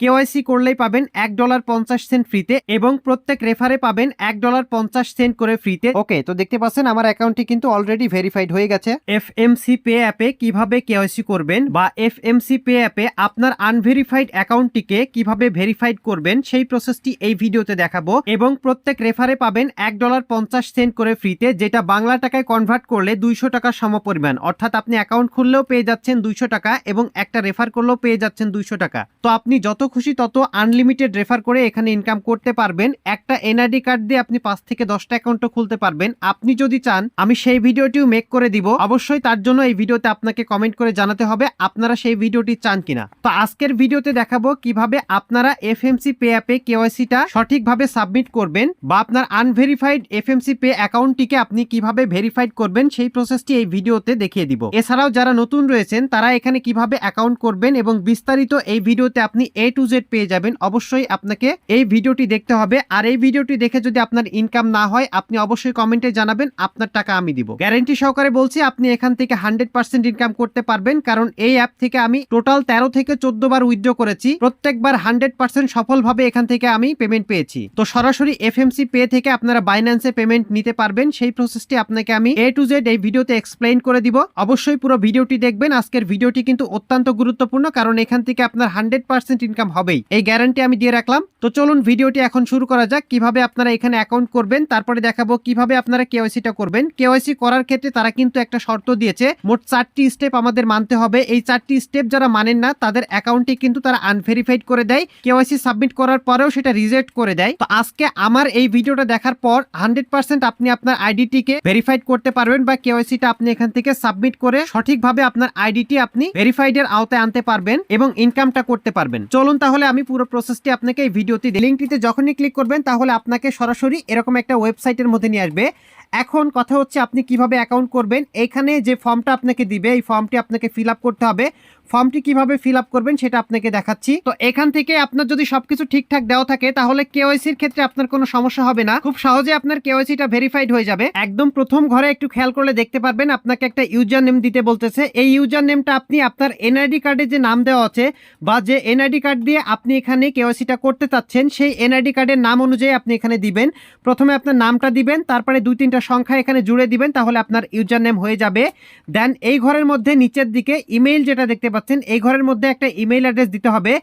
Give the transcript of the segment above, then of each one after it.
KYC করলেই পাবেন $1.50 ফ্রিতে এবং প্রত্যেক রেফারে পাবেন $1.50 করে ফ্রিতে। ওকে, তো দেখতে পাচ্ছেন আমার অ্যাকাউন্টটি কিন্তু অলরেডি ভেরিফাইড হয়ে গেছে। এফএমসি পে অ্যাপে কিভাবে কেওয়াইসি করবেন বা এফএমসি পে অ্যাপে আপনার আনভেরিফাইড অ্যাকাউন্টটিকে কিভাবে ভেরিফাইড করবেন সেই প্রসেসটি এই ভিডিওতে দেখাবো এবং প্রত্যেক রেফারে পাবেন $1.50 করে ফ্রিতে, যেটা বাংলা টাকায় কনভার্ট করলে 200 টাকার সমপরিমাণ। অর্থাৎ আপনি অ্যাকাউন্ট খুললেও পেয়ে যাচ্ছেন 200 টাকা এবং একটা রেফার করলেও পেয়ে যাচ্ছেন 200 টাকা। তো আপনি যত খুশি তত আনলিমিটেড রেফার করে এখানে ইনকাম করতে পারবেন। একটা এনআইডি কার্ড দিয়ে আপনি 5 থেকে 10টা অ্যাকাউন্টও খুলতে পারবেন। আপনি যদি চান আমি সেই ভিডিওটিও মেক করে দিব, অবশ্যই তার জন্য এই ভিডিওতে আপনাকে কমেন্ট করে জানাতে হবে আপনারা সেই ভিডিওটি চান কিনা। তো আজকের ভিডিওতে দেখাবো কিভাবে আপনারা এফএমসি পে অ্যাপে কেওয়াইসিটা সঠিকভাবে সাবমিট করবেন বা আপনার আনভেরিফাইড এফএমসি পে অ্যাকাউন্টটিকে আপনি কিভাবে ভেরিফাইড করবেন সেই প্রসেসটি এই ভিডিওতে দেখিয়ে দিব। এছাড়াও যারা নতুন রয়েছেন তারা এখানে কিভাবে অ্যাকাউন্ট করবেন এবং বিস্তারিত এই ভিডিওতে আপনি A to Z পেয়ে যাবেন। অবশ্যই আপনাকে এই ভিডিওটি দেখতে হবে, আর এই ভিডিওটি দেখে যদি আপনার ইনকাম না হয় আপনি অবশ্যই কমেন্টে জানাবেন, আপনার টাকা আমি দিব। গ্যারান্টি সহকারে বলছি আপনি এখান থেকে 100% ইনকাম করতে পারবেন, কারণ এই অ্যাপ থেকে আমি টোটাল 13 থেকে 14 বার উইথড্র করেছি। প্রত্যেকবার 100% সফলভাবে এখান থেকে আমি পেমেন্ট পেয়েছি। তো সরাসরি এফএমসি পে থেকে আপনারা বাইন্যান্সে পেমেন্ট নিতে পারবেন, সেই প্রসেসটি আপনাকে আমি A to Z এই ভিডিওতে এক্সপ্লেইন করে দিব। অবশ্যই পুরো ভিডিওটি দেখবেন। আজকের ভিডিওটি কিন্তু অত্যন্ত গুরুত্বপূর্ণ, কারণ এখান থেকে আপনার 100% ইনকাম হবেই, এই গ্যারান্টি আমি দিয়ে রাখলাম। তো চলুন ভিডিওটি এখন শুরু করা যাক। কিভাবে আপনারা এখানে অ্যাকাউন্ট করবেন তারপরে দেখাবো কিভাবে আপনারা কেওয়াইসিটা করবেন। কেওয়াইসি করার ক্ষেত্রে তারা কিন্তু একটা শর্ত দিয়েছে, মোট 4টি স্টেপ আমাদের মানতে হবে। এই 4টি স্টেপ যারা মানেন না তাদের অ্যাকাউন্টটি কিন্তু তারা আনভেরিফাইড করে দেয়, কেওয়াইসি সাবমিট করার পরেও সেটা রিজেক্ট করে দেয়। তো আজকে আমার এই ভিডিওটা দেখার পর 100% আপনি আপনার আইডিটিকে ভেরিফাইড করতে পারবেন বা কেওয়াইসিটা আপনি এখান থেকে সাবমিট করে সঠিকভাবে আপনার আইডিটি আপনি ভেরিফাইড এর আওতায় আনতে পারবেন এবং ইনকামটা করতে পারবেন। চলুন তাহলে আমি পুরো প্রসেসটি আপনাকে এই ভিডিওতে লিংকটিতে যখনই ক্লিক করবেন তাহলে আপনাকে সরাসরি এরকম একটা ওয়েবসাইটের মধ্যে নিয়ে আসবে। এখন কথা হচ্ছে আপনি কিভাবে অ্যাকাউন্ট করবেন। এখানে যে ফর্মটা আপনাকে দিবে এই ফর্মটি আপনাকে ফিল আপ করতে হবে। ফর্মটি কিভাবে ফিল আপ করবেন সেটা আপনাকে দেখাচ্ছি। তো এখান থেকে আপনার যদি সবকিছু ঠিকঠাক দেওয়া থাকে তাহলে কেওয়াইসির ক্ষেত্রে আপনার কোনো সমস্যা হবে না, খুব সহজে আপনার কেওয়াইসিটা ভেরিফাইড হয়ে যাবে। একদম প্রথম ঘরে একটু খেয়াল করলে দেখতে পারবেন আপনাকে একটা ইউজার নেম দিতে বলতেছে। এই ইউজার নেমটা আপনি আপনার এনআইডি কার্ডে যে নাম দেওয়া আছে বা যে এনআইডি কার্ড দিয়ে আপনি এখানে কেওয়াইসিটা করতে চাচ্ছেন সেই এনআইডি কার্ডের নাম অনুযায়ী আপনি এখানে দিবেন। প্রথমে আপনার নামটা দিবেন, তারপরে 2-3টা সংখ্যা এখানে জুড়ে দিবেন, তাহলে আপনার ইউজার নেম হয়ে যাবে। দেন এই ঘরের মধ্যে নিচের দিকে ইমেইল যেটা দেখতে পাচ্ছেন এই ঘরের মধ্যে একটা ইমেইল অ্যাড্রেস দিতে হবে।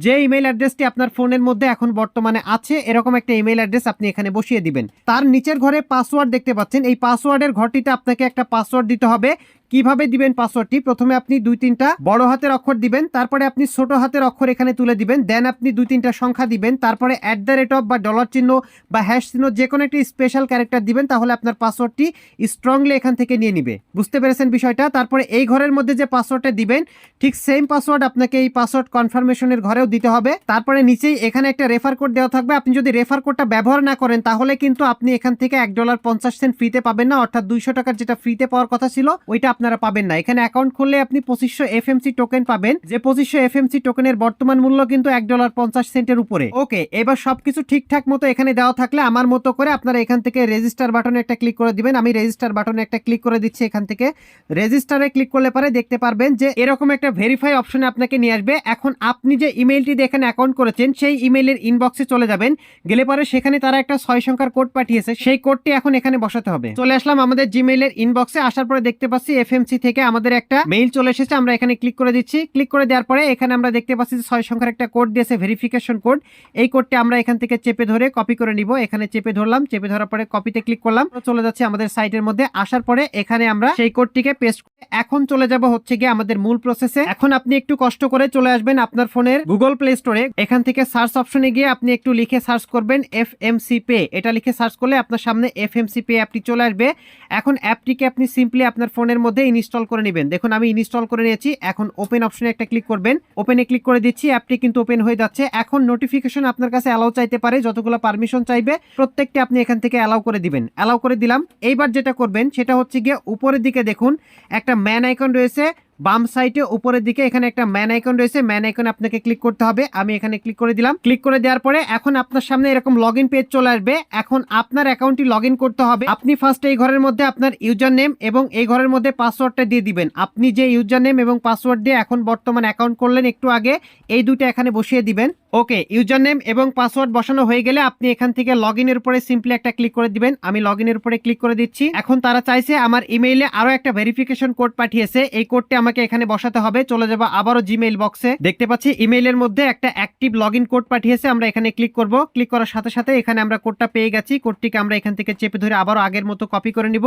যে ইমেইল অ্যাড্রেসটি আপনার ফোনের মধ্যে এখন বর্তমানে আছে এরকম একটা ইমেইল অ্যাড্রেস আপনি এখানে বসিয়ে দিবেন। তার নিচের ঘরে পাসওয়ার্ড দেখতে পাচ্ছেন, এই পাসওয়ার্ডের ঘরটিতে আপনাকে একটা পাসওয়ার্ড দিতে হবে। কিভাবে দিবেন পাসওয়ার্ডটি, প্রথমে আপনি 2-3টা বড় হাতের অক্ষর দিবেন, তারপরে আপনি ছোট হাতের অক্ষর এখানে তুলে দিবেন, দেন আপনি 2-3টা সংখ্যা দিবেন, তারপরে @ বা ডলার চিহ্ন বা হ্যাশ চিহ্ন যে কোনো একটি স্পেশাল ক্যারেক্টার দিবেন, তাহলে আপনার পাসওয়ার্ডটি স্ট্রংলি এখান থেকে নিয়ে নিবে। বুঝতে পেরেছেন বিষয়টা? তারপরে এই ঘরের মধ্যে যে পাসওয়ার্ডটা দিবেন ঠিক সেম পাসওয়ার্ড আপনাকে এই পাসওয়ার্ড কনফার্মেশনের ঘরেও দিতে হবে। তারপরে নিচেই এখানে একটা রেফার কোড দেওয়া থাকবে। আপনি যদি রেফার কোডটা ব্যবহার না করেন তাহলে কিন্তু আপনি এখান থেকে $1.50 ফ্রিতে পাবেন না, অর্থাৎ 200 টাকার যেটা ফ্রিতে পাওয়ার কথা ছিল ওইটা আপনারা পাবেন না। এখানে অ্যাকাউন্ট খুললে আপনি 2500 এফএমসি টোকেন পাবেন, যে 2500 এফএমসি টোকেনের বর্তমান মূল্য কিন্তু $1.50 উপরে। ওকে, এবার সবকিছু ঠিকঠাক মতো এখানে দেওয়া থাকলে আমার মতো করে আপনারা এখান থেকে রেজিস্টার বাটনে একটা ক্লিক করে দিবেন। আমি রেজিস্টার বাটনে একটা ক্লিক করে দিচ্ছি। এখান থেকে রেজিস্টারে ক্লিক করলে পরে দেখতে পারবেন যে এরকম একটা ভেরিফাই অপশনে আপনাকে নিয়ে আসবে। এখন আপনি যে ইমেইলটি দিয়ে এখানে অ্যাকাউন্ট করেছেন সেই ইমেইলের ইনবক্সে চলে যাবেন, গেলে পরে সেখানে তারা একটা 6 সংখ্যার কোড পাঠিয়েছে, সেই কোডটি এখন এখানে বসাতে হবে। চলে আসলাম আমাদের জিমেইলের ইনবক্সে। আসার পরে দেখতে পাচ্ছি এফএমসি থেকে আমাদের একটা মেইল চলে এসেছে। আমরা এখানে ক্লিক করে দিচ্ছি। ক্লিক করে দেওয়ার পরে এখানে আমরা দেখতে পাচ্ছি 6 সংখ্যার একটা কোড দিয়েছে, ভেরিফিকেশন কোড। এই কোডটি আমরা এখান থেকে চেপে ধরে কপি করে নিব। এখানে চেপে ধরলাম, চেপে ধরার পরে কপিতে ক্লিক করলাম, চলে যাচ্ছে আমাদের সাইটের মধ্যে। আসার পরে এখানে আমরা সেই কোডটিকে পেস্ট করে এখন চলে যাব হচ্ছে গিয়ে আমাদের মূল প্রসেসে। এখন আপনি একটু কষ্ট করে চলে আসবেন আপনার ফোনের গুগল প্লে স্টোরে। এখান থেকে সার্চ অপশনে গিয়ে আপনি একটু লিখে সার্চ করবেন এফএমসি পে। এটা লিখে সার্চ করলে আপনার সামনে এফএমসি পে অ্যাপটি চলে আসবে। এখন অ্যাপটিকে আপনি সিম্পলি আপনার ফোনের মধ্যে ইনস্টল করে নেবেন। দেখুন আমি ইনস্টল করে নিয়েছি। এখন ওপেন অপশনে একটা ক্লিক করবেন, ওপেনে ক্লিক করে দিচ্ছি। অ্যাপটি কিন্তু ওপেন হয়ে যাচ্ছে। এখন নোটিফিকেশন আপনার কাছে অ্যালাউ চাইতে পারে, যতগুলো পারমিশন চাইবে প্রত্যেকটি আপনি এখান থেকে অ্যালাউ করে দিবেন। অ্যালাউ করে দিলাম। এইবার যেটা করবেন সেটা হচ্ছে গিয়ে উপরের দিকে দেখুন একটা ম্যান আইকন রয়েছে, বাম সাইডে উপরের দিকে এখানে একটা ম্যান আইকন রয়েছে। ম্যান আইকনে আপনাকে ক্লিক করতে হবে। আমি এখানে ক্লিক করে দিলাম। ক্লিক করে দেওয়ার পরে এখন আপনার সামনে এরকম লগইন পেজ চলে আসবে। এখন আপনার অ্যাকাউন্টটি লগইন করতে হবে। আপনি ফার্স্ট এই ঘরের মধ্যে আপনার ইউজার নেম এবং এই ঘরের মধ্যে পাসওয়ার্ডটা দিয়ে দিবেন। আপনি যে ইউজার নেম এবং পাসওয়ার্ড দিয়ে এখন বর্তমান অ্যাকাউন্ট করলেন একটু আগে, এই দুটো এখানে বসিয়ে দিবেন। ওকে, ইউজার নেম এবং পাসওয়ার্ড বসানো হয়ে গেলে আপনি এখান থেকে লগ ইনের উপরে সিম্পলি একটা ক্লিক করে দিবেন। আমি লগ ইনের উপরে ক্লিক করে দিচ্ছি। এখন তারা চাইছে আমার ইমেইলে আরো একটা ভেরিফিকেশন কোড পাঠিয়েছে, এই কোডটি আমাকে এখানে বসাতে হবে। চলে যাবো আবারও জিমেইল বক্সে, দেখতে পাচ্ছি ইমেইলের মধ্যে একটা অ্যাক্টিভ লগ ইন কোড পাঠিয়েছে। আমরা এখানে ক্লিক করব। ক্লিক করার সাথে সাথে এখানে আমরা কোডটা পেয়ে গেছি। কোডটিকে আমরা এখান থেকে চেপে ধরে আবারও আগের মতো কপি করে নিব।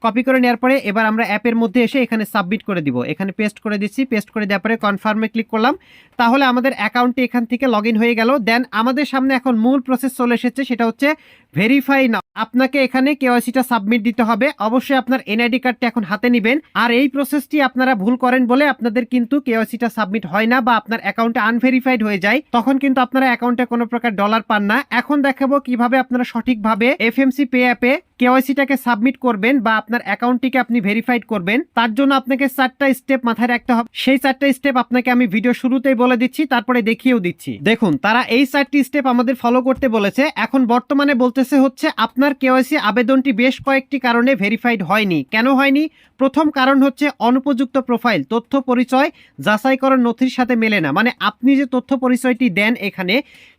কপি করে নেওয়ার পরে এবার আমরা অ্যাপের মধ্যে এসে এখানে সাবমিট করে দিব। এখানে পেস্ট করে দিচ্ছি। পেস্ট করে দেওয়ার পরে কনফার্মে ক্লিক করলাম। তাহলে আমাদের অ্যাকাউন্টটি এখান থেকে লগ ইন হয়ে গেল। দেন আমাদের সামনে এখন মূল প্রসেস চলে এসেছে, সেটা হচ্ছে ভেরিফাই নাও। আপনাকে এখানে কেওয়াইসিটা সাবমিট দিতে হবে। অবশ্যই আপনার এনআইডি কার্ডটি এখন হাতে নেবেন। আর এই প্রসেসটি আপনারা ভুল করেন বলে আপনাদের কিন্তু কেওয়াইসিটা সাবমিট হয় না বা আপনার অ্যাকাউন্টে আনভেরিফাইড হয়ে যায়, তখন কিন্তু আপনারা অ্যাকাউন্টে কোনো প্রকার ডলার পান না। এখন দেখাবো কিভাবে আপনারা সঠিকভাবে এফএমসি পে অ্যাপে কেওয়াইসিটাকে সাবমিট করবেন বা আপনার অ্যাকাউন্টটিকে আপনি ভেরিফাইড করবেন। তার জন্য আপনাকে 4টা স্টেপ মাথায় রাখতে হবে। সেই 4টা স্টেপ আপনাকে আমি ভিডিও শুরুতেই বলে দিচ্ছি, তারপরে দেখিয়েও দিচ্ছি। দেখুন, তারা এই 4টি স্টেপ আমাদের ফলো করতে বলেছে। এখন বর্তমানে বলতেছে হচ্ছে আপনার কেওয়াইসি আবেদনটি বেশ কয়েকটি কারণে ভেরিফাইড হয়নি। কেন হয়নি? প্রথম কারণ হচ্ছে অনুপযুক্ত প্রোফাইল, তথ্য পরিচয় যাচাইকরণ নথির সাথে মেলে না। মানে আপনি যে তথ্য পরিচয়টি দেন এখানে,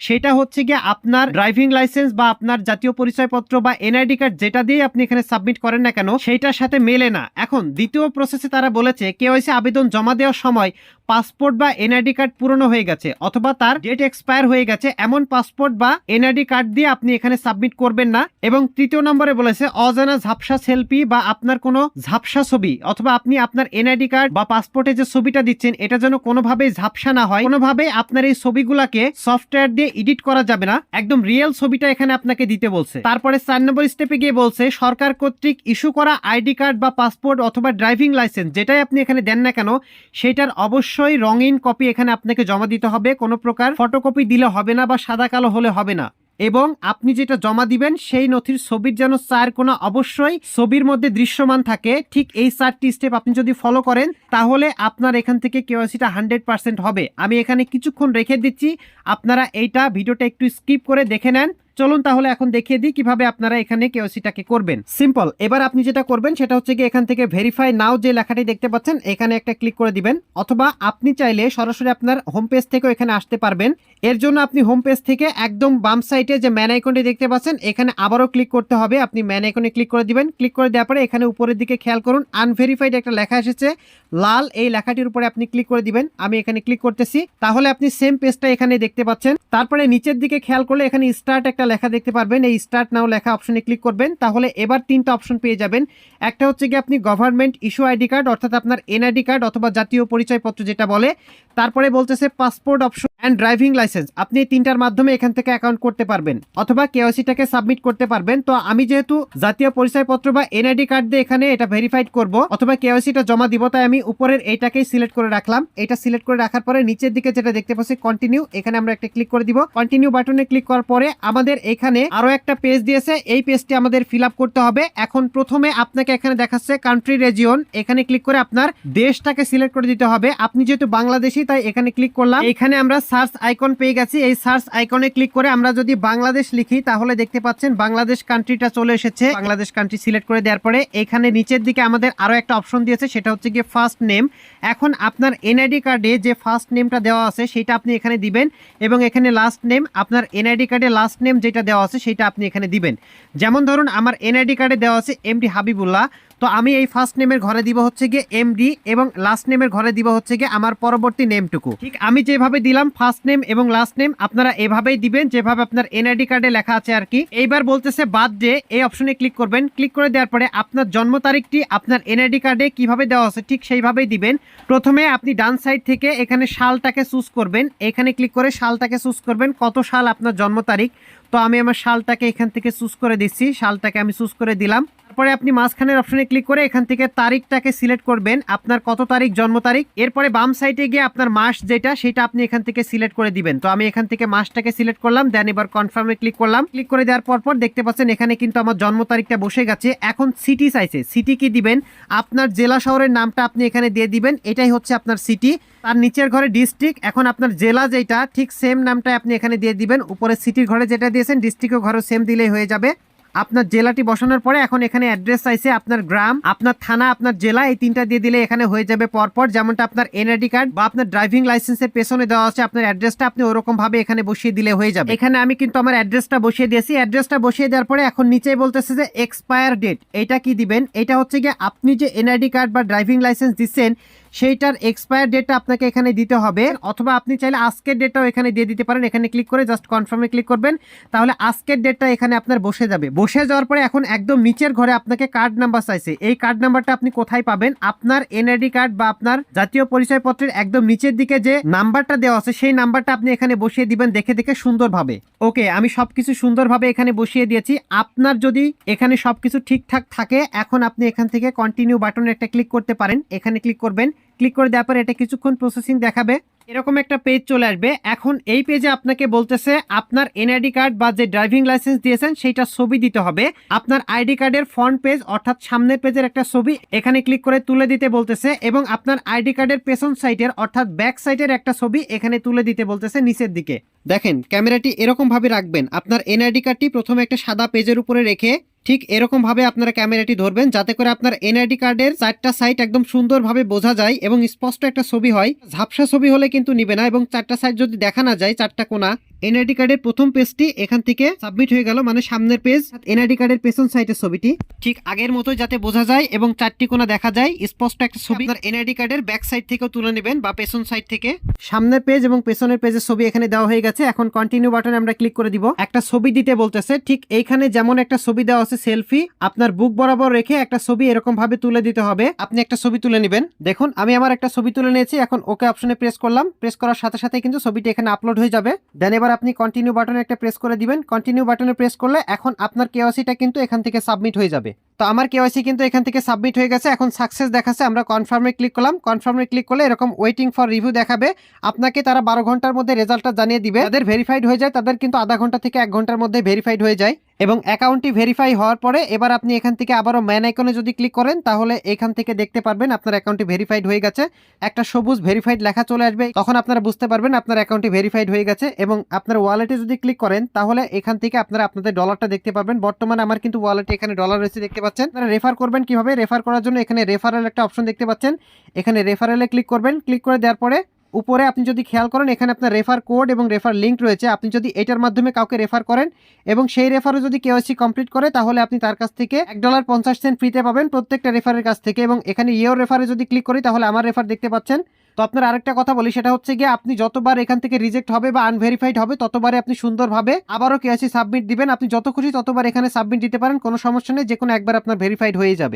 সেটা হচ্ছে গিয়ে আপনার ড্রাইভিং লাইসেন্স বা আপনার জাতীয় পরিচয়পত্র বা এনআইডি কার্ড যেটা দিয়ে আপনি এখানে সাবমিট করেন না কেন, সেইটার সাথে মেলে না। এখন দ্বিতীয় প্রসেসে তারা বলেছে কেওয়াইসি আবেদন জমা দেওয়ার সময় পাসপোর্ট বা এনআইডি কার্ড পুরনো হয়ে গেছে অথবা তার ডেট এক্সপায়ার হয়ে গেছে, এমন পাসপোর্ট বা এনআইডি কার্ড দিয়ে আপনি এখানে সাবমিট করবেন না। এবং তৃতীয় নম্বরে বলেছে অজানা ঝাপসা সেলফি বা আপনার কোনো ঝাপসা ছবি অথবা আপনি আপনার এনআইডি কার্ড বা পাসপোর্টে যে ছবিটা দিচ্ছেন এটা যেন কোনোভাবেই ঝাপসা না হয়, কোনোভাবেই আপনার এই ছবিগুলাকে সফটওয়্যার দিয়ে এডিট করা যাবে না, একদম রিয়েল ছবিটা এখানে আপনাকে দিতে বলছে। তারপরে 4 নম্বর স্টেপে গিয়ে বলছে সরকার কর্তৃক ইস্যু করা আইডি কার্ড বা পাসপোর্ট অথবা ড্রাইভিং লাইসেন্স যেটাই আপনি এখানে দেন না কেন, সেটার অবশ্যই রঙিন কপি এখানে আপনাকে জমা দিতে হবে। কোনো প্রকার ফটোকপি দিলে হবে না বা সাদা কালো হলে হবে না। এবং আপনি যেটা জমা দিবেন সেই নথির ছবির যেন 4 কোণা অবশ্যই ছবির মধ্যে দৃশ্যমান থাকে। ঠিক এই 4টি স্টেপ আপনি যদি ফলো করেন তাহলে আপনার এখান থেকে কেওয়াইসিটা 100% হবে। আমি এখানে কিছুক্ষণ রেখে দিচ্ছি, আপনারা এইটা ভিডিওটা একটু স্কিপ করে দেখে নেন। চলুন তাহলে এখন দেখিয়ে দিই কিভাবে আপনারা এখানে কেওয়াইসিটাকে করবেন। সিম্পল। এবার আপনি যেটা করবেন সেটা হচ্ছে কি এখান থেকে ভেরিফাই নাও যে লেখাটি দেখতে পাচ্ছেন এখানে একটা ক্লিক করে দিবেন, অথবা আপনি চাইলে সরাসরি আপনার হোম পেজ থেকেও এখানে আসতে পারবেন। এর জন্য আপনি হোম পেজ থেকে একদম বাম সাইডে যে ম্যান আইকনটি দেখতে পাচ্ছেন এখানে আবারও ক্লিক করতে হবে। আপনি ম্যান আইকনে ক্লিক করে দিবেন। ক্লিক করে দেওয়ার পরে এখানে উপরের দিকে খেয়াল করুন আনভেরিফাইড একটা লেখা এসেছে লাল, এই লেখাটির উপরে আপনি ক্লিক করে দিবেন। আমি এখানে ক্লিক করতেছি, তাহলে আপনি সেম পেজটা এখানে দেখতে পাচ্ছেন। তারপরে নিচের দিকে খেয়াল করলে এখানে স্টার্ট একটা লেখা দেখতে পারবেন, এই স্টার্ট নাও লেখা অপশনে ক্লিক করবেন। তাহলে এবার 3টা অপশন পেয়ে যাবেন। একটা হচ্ছে কি আপনি গভর্নমেন্ট ইস্যু আইডি কার্ড অর্থাৎ আপনার এনআইডি কার্ড অথবা জাতীয় পরিচয়পত্র যেটা বলে, তারপরে বলতেছে passport option and driving licence. আপনি এই 3টার মাধ্যমে এখান থেকে অ্যাকাউন্ট করতে পারবেন অথবা কেওয়াইসিটাকে সাবমিট করতে পারবেন। তো আমি যেহেতু জাতীয় পরিচয়পত্র বা এনআইডি কার্ড দিয়ে এখানে এটা ভেরিফাইড করব অথবা কেওয়াইসিটা জমা দিব, তাই আমি উপরের এইটাকেই সিলেক্ট করে রাখলাম। এটা সিলেক্ট করে রাখার পরে নিচের দিকে যেটা দেখতে পাচ্ছি কন্টিনিউ, এখানে আমরা একটা ক্লিক করে দিব। কন্টিনিউ বাটনে ক্লিক করার পরে আমাদের এখানে আরো একটা পেজ দিয়েছে, এই পেজটি আমাদের ফিল আপ করতে হবে। এখন প্রথমে আপনাকে এখানে দেখাচ্ছে কান্ট্রি রিজিয়ন, এখানে ক্লিক করে আপনার দেশটাকে সিলেক্ট করে দিতে হবে। আপনি যেহেতু বাংলাদেশি তাই এখানে ক্লিক করলাম। এখানে আমরা সার্চ আইকন পেয়ে গেছি, এই সার্চ আইকনে ক্লিক করে আমরা যদি বাংলাদেশ লিখি তাহলে দেখতে পাচ্ছেন বাংলাদেশ কান্ট্রিটা চলে এসেছে। বাংলাদেশ কান্ট্রি সিলেক্ট করে দেওয়ার পরে এখানে নিচের দিকে আমাদের আরো একটা অপশন দিয়েছে, সেটা হচ্ছে গিয়ে ফার্স্ট নেম। এখন আপনার এনআইডি কার্ডে যে ফার্স্ট নেমটা দেওয়া আছে সেটা আপনি এখানে দিবেন এবং এখানে লাস্ট নেম আপনার এনআইডি কার্ডে লাস্ট নেম যেটা দেওয়া আছে সেটা আপনি এখানে দিবেন। যেমন ধরুন আমার এনআইডি কার্ডে দেওয়া আছে এমডি হাবিবুল্লাহ, তো আমি এই ফার্স্ট নেমের ঘরে দিব হচ্ছে গিয়ে এমডি এবং লাস্ট নেমের ঘরে দিব হচ্ছে গিয়ে আমার পরবর্তী নেমটুকু। ঠিক আমি যেভাবে দিলাম ফার্স্ট নেম এবং লাস্ট নেম আপনারা এভাবেই দিবেন যেভাবে আপনার এনআইডি কার্ডে লেখা আছে আর কি। এইবার বলতেছে বার্থডে, এই অপশনে ক্লিক করবেন। ক্লিক করে দেওয়ার পরে আপনার জন্ম তারিখটি আপনার এনআইডি কার্ডে কিভাবে দেওয়া আছে ঠিক সেইভাবেই দিবেন। প্রথমে আপনি ডান সাইড থেকে এখানে সালটাকে চুজ করবেন, এখানে ক্লিক করে সালটাকে চুজ করবেন কত সাল আপনার জন্ম তারিখ। তো আমি আমার সালটাকে এখান থেকে চুজ করে দিচ্ছি, সালটাকে আমি চুজ করে দিলাম। তারপরে আপনি মাঝখানের অপশনে ক্লিক করে এখান থেকে তারিখটাকে সিলেক্ট করবেন, আপনার কত তারিখ জন্ম তারিখ। এরপরে বাম সাইডে গিয়ে আপনার মাস যেটা সেটা আপনি এখান থেকে সিলেক্ট করে দিবেন। তো আমি এখান থেকে মাসটাকে সিলেক্ট করলাম, দেন এবার কনফার্মে ক্লিক করলাম। ক্লিক করে দেওয়ার পর দেখতে পাচ্ছেন এখানে কিন্তু আমার জন্ম তারিখটা বসে গেছে। এখন সিটি চাইছে, সিটি কি দিবেন? আপনার জেলা শহরের নামটা আপনি এখানে দিয়ে দিবেন, এটাই হচ্ছে আপনার সিটি। তার নিচের ঘরে ডিস্ট্রিক্ট, এখন আপনার জেলা যেটা ঠিক সেম নামটা আপনি এখানে দিয়ে দিবেন। উপরে সিটির ঘরে যেটা দিয়েছেন ডিস্ট্রিক্টের ঘরে সেম দিলেই হয়ে যাবে। আপনার জেলাটি বসানোর পরে এখন এখানে অ্যাড্রেস চাইছে, আপনার গ্রাম, আপনার থানা, আপনার জেলা, এই তিনটা দিয়ে দিলে এখানে হয়ে যাবে পরপর। যেমনটা আপনার এনআইডি কার্ড বা আপনার ড্রাইভিং লাইসেন্সের পেছনে দেওয়া আছে আপনার অ্যাড্রেসটা, আপনি ওরকম ভাবে এখানে বসিয়ে দিলে হয়ে যাবে। এখানে আমি কিন্তু আমার অ্যাড্রেসটা বসিয়ে দিয়েছি। অ্যাড্রেসটা বসিয়ে দেওয়ার পরে এখন নিচেই বলতেছে যে এক্সপায়ার ডেট, এটা কি দিবেন? এটা হচ্ছে গিয়ে আপনি যে এনআইডি কার্ড বা ড্রাইভিং লাইসেন্স দিচ্ছেন সেইটার এক্সপায়ার ডেটটা আপনাকে এখানে দিতে হবে, অথবা আপনি চাইলে আজকের ডেটটাও এখানে দিয়ে দিতে পারেন। এখানে ক্লিক করে জাস্ট কনফার্মে ক্লিক করবেন, তাহলে আজকের ডেটটা এখানে আপনার বসে যাবে। বসে যাওয়ার পরে এখন একদম নিচের ঘরে আপনাকে কার্ড নাম্বার চাইছে। এই কার্ড নাম্বারটা আপনি কোথায় পাবেন? আপনার এনআইডি কার্ড বা আপনার জাতীয় পরিচয়পত্রের একদম নিচের দিকে যে নাম্বারটা দেওয়া আছে সেই নাম্বারটা আপনি এখানে বসিয়ে দিবেন দেখে দেখে সুন্দরভাবে। ওকে, আমি সবকিছু সুন্দরভাবে এখানে বসিয়ে দিয়েছি। আপনার যদি এখানে সবকিছু ঠিকঠাক থাকে, এখন আপনি এখান থেকে কন্টিনিউ বাটনে একটা ক্লিক করতে পারেন। এখানে ক্লিক করবেন, ক্লিক করে দেওয়ার পরে এটা কিছুক্ষণ প্রসেসিং দেখাবে, এরকম একটা পেজ চলে আসবে। এখন এই পেজে আপনাকে বলতেছে আপনার এনআইডি কার্ড বা যে ড্রাইভিং লাইসেন্স দিয়েছেন সেইটা ছবি দিতে হবে। আপনার আইডি কার্ডের ফ্রন্ট পেজ অর্থাৎ সামনের পেজের একটা ছবি এখানে ক্লিক করে তুলে দিতে বলতেছে, এবং আপনার আইডি কার্ডের পেছন সাইডের অর্থাৎ ব্যাক সাইডের একটা ছবি এখানে তুলে দিতে বলতেছে নিচের দিকে। দেখেন ক্যামেরাটি এরকম ভাবে রাখবেন, আপনার এনআইডি কার্ডটি প্রথমে একটা সাদা পেজের উপরে রেখে ঠিক এরকম ভাবে আপনারা ক্যামেরাটি ধরবেন, যাতে করে আপনার এনআইডি কার্ডের চারটা সাইড একদম সুন্দরভাবে বোঝা যায় এবং স্পষ্ট একটা ছবি হয়। ঝাপসা ছবি হলে কিন্তু নিবে না, এবং চারটা সাইড যদি দেখা না যায়, চারটা কোণা। এনআইডি কার্ডের প্রথম পেজটি এখান থেকে সাবমিট হয়ে গেল, মানে সামনের পেজ এনআইডি কার্ডের পেছন সাইডের ছবিটি ঠিক আগের মতোই যাতে বোঝা যায় এবং চারটি কোণা দেখা যায় স্পষ্ট একটা ছবি। আপনার এনআইডি কার্ডের ব্যাক সাইড থেকেও তুলে নেবেন বা পেছন সাইড থেকে। সামনের পেজ এবং পেছনের পেজের ছবি এখানে দেওয়া হয়ে গেছে। এখন কন্টিনিউ বাটনে আমরা ক্লিক করে দিব। একটা ছবি দিতে বলতেছে, ঠিক এইখানে যেমন একটা ছবি দেওয়া আছে সেলফি, আপনার বুক বরাবর রেখে একটা ছবি এরকম ভাবে তুলে দিতে হবে। আপনি একটা ছবি তুলে নেবেন। দেখুন আমি আমার একটা ছবি তুলে নিয়েছি। এখন ওকে অপশনে প্রেস করলাম, প্রেস করার সাথে সাথে কিন্তু ছবিটি এখানে আপলোড হয়ে যাবে। দেন এবার আপনি কন্টিনিউ বাটনে একটা প্রেস করে দিবেন। কন্টিনিউ বাটনে প্রেস করলে এখন আপনার কেওয়াইসিটা কিন্তু এখান থেকে সাবমিট হয়ে যাবে। তো আমার কেওয়াইসি কিন্তু এখান থেকে সাবমিট হয়ে গেছে। এখন সাকসেস দেখাচ্ছে, আমরা কনফার্মে ক্লিক করলাম। কনফার্মে ক্লিক করলে এরকম ওয়েটিং ফর রিভিউ দেখাবে। আপনাকে তারা 12 ঘন্টার মধ্যে রেজাল্টটা জানিয়ে দিবে। যাদের ভেরিফাইড হয়ে যায় তাদের কিন্তু আধা ঘন্টা থেকে 1 ঘন্টার মধ্যে ভেরিফাইড হয়ে যায়। এবং অ্যাকাউন্টটি ভেরিফাই হওয়ার পরে এবার আপনি এখান থেকে আবারও ম্যান আইকনে যদি ক্লিক করেন, তাহলে এখান থেকে দেখতে পারবেন আপনার অ্যাকাউন্টটি ভেরিফাইড হয়ে গেছে। একটা সবুজ ভেরিফাইড লেখা চলে আসবে, তখন আপনারা বুঝতে পারবেন আপনার অ্যাকাউন্টটি ভেরিফাইড হয়ে গেছে। এবং আপনার ওয়ালেটে যদি ক্লিক করেন, তাহলে এখান থেকে আপনারা আপনাদের ডলারটা দেখতে পারবেন। বর্তমানে আমার কিন্তু ওয়ালেটে এখানে ডলার রয়েছে দেখতে পাচ্ছেন। আপনারা রেফার করবেন কিভাবে? রেফার করার জন্য এখানে রেফারেল একটা অপশন দেখতে পাচ্ছেন, এখানে রেফারেলে ক্লিক করবেন। ক্লিক করে দেওয়ার পরে উপরে আপনি যদি খেয়াল করেন, এখানে আপনার রেফার কোড এবং রেফার লিঙ্ক রয়েছে। আপনি যদি এটার মাধ্যমে কাউকে রেফার করেন এবং সেই রেফারও যদি কেওয়াইসি কমপ্লিট করে, তাহলে আপনি তার কাছ থেকে $1.50 ফ্রিতে পাবেন প্রত্যেকটা রেফারের কাছ থেকে। এবং এখানে ইয়োর রেফারে যদি ক্লিক করি, তাহলে আমার রেফার দেখতে পাচ্ছেন। তো আপনার আরেকটা কথা বলি, সেটা হচ্ছে গিয়ে আপনি যতবার এখান থেকে রিজেক্ট হবে বা আনভেরিফাইড হবে, ততবারে আপনি সুন্দরভাবে আবারও কেওয়াইসি সাবমিট দিবেন। আপনি যত খুশি ততবার এখানে সাবমিট দিতে পারেন, কোনো সমস্যা নেই, যে কোনো একবার আপনার ভেরিফাইড হয়ে যাবে।